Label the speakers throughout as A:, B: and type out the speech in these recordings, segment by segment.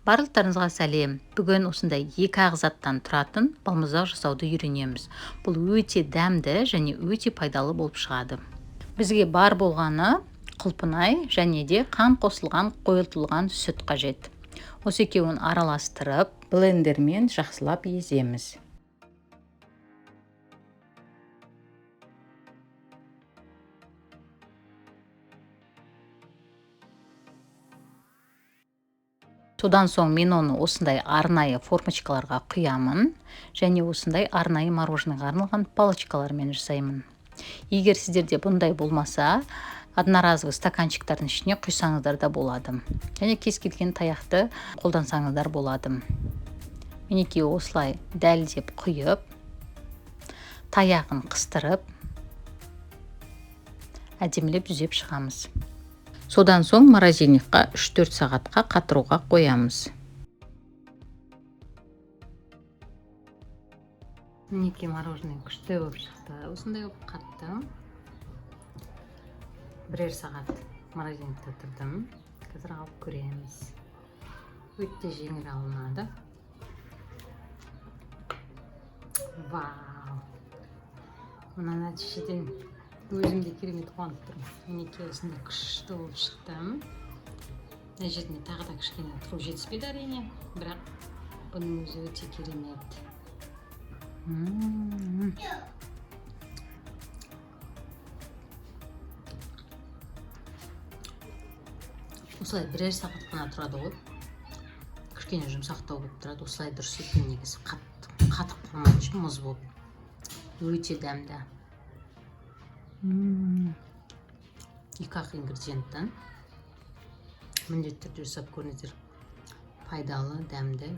A: Барлықтарыңызға сәлем. Бүгін осындай екі ағзаттан тұратын балмұздақ жасауды үйренеміз. Бұл өте дәмді және өте пайдалы болып шығады. Бізге бар болғаны құлпынай және де қант қосылған қойылтылған сүт қажет. Осы екеуін араластырып, блендермен жақсылап еземіз. Содан соң мен оны осындай арнайы формочкаларға құямын және осындай арнайы мороженыйға арналған палочкалармен жасаймын. Егер сіздерде бұндай болмаса, одноразовый стаканчиктардың ішіне құйсаңыздар да болады. Және кез келген таяқты қолдансаңыздар болады. Мінекей осылай дәлдеп құйып, таяғын қыстырып, әдемілеп жүзеп шығамыз. Содан соң морозильникқа 3-4 сағатқа қатыруға қоямыз. Мінекей мороженый күшті болып шықты. Осындай болып қатты. Бірер сағат морозильникте тұрдым. Қазір алып көреміз. Өте жеңіл алынады. Вау! Мына нәтижеден өзімде керемет қуанып тұрмын. Мінекей осындай күшті болып шықты. Мына жеріне тағы да кішкене тұру жетіспейді әрине, бірақ бұның өзі өте керемет. Осылай бірер сағат қана тұрады ғой. Кішкене жұмсақтау болып тұрады. Осылай дұрыс екен негізі. Қатып қалмайды үшін мұз болып. Өте дәмді. Екі-ақ ингредиенттен міндетті түрде жасап көріңіздер. Пайдалы, дәмді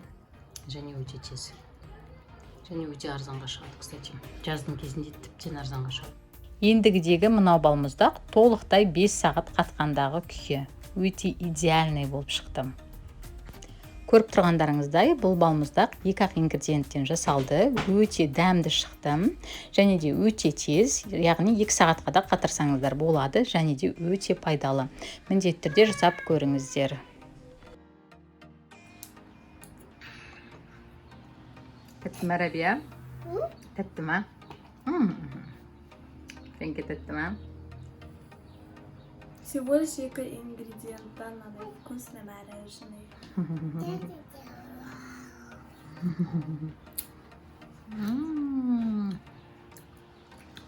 A: және өте тез. Және өте арзанға шығады, кстати. Жаздың кезінде тіптен арзанға шығады. Ендігідегі мынау балмұздақ толықтай 5 сағат қатқандағы күйі. Өте идеальный болып шықты. Көріп тұрғандарыңыздай, бұл балмұздақ 2-ақ ингредиенттен жасалды, өте дәмді шықты, және де өте тез, яғни 2 сағатқа да қатырсаңыздар болады, және де өте пайдалы. Міндетті түрде жасап көріңіздер. Тәтті ме, Рәбия? Тәтті ме? Сенге тәтті ме?
B: Всего лишь 2 ингредиента, надо вкусное мороженое.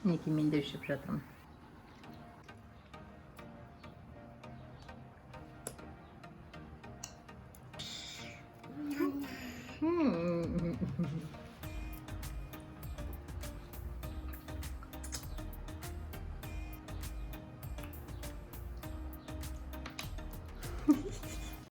A: Мінекей мен де ішіп жатырмын.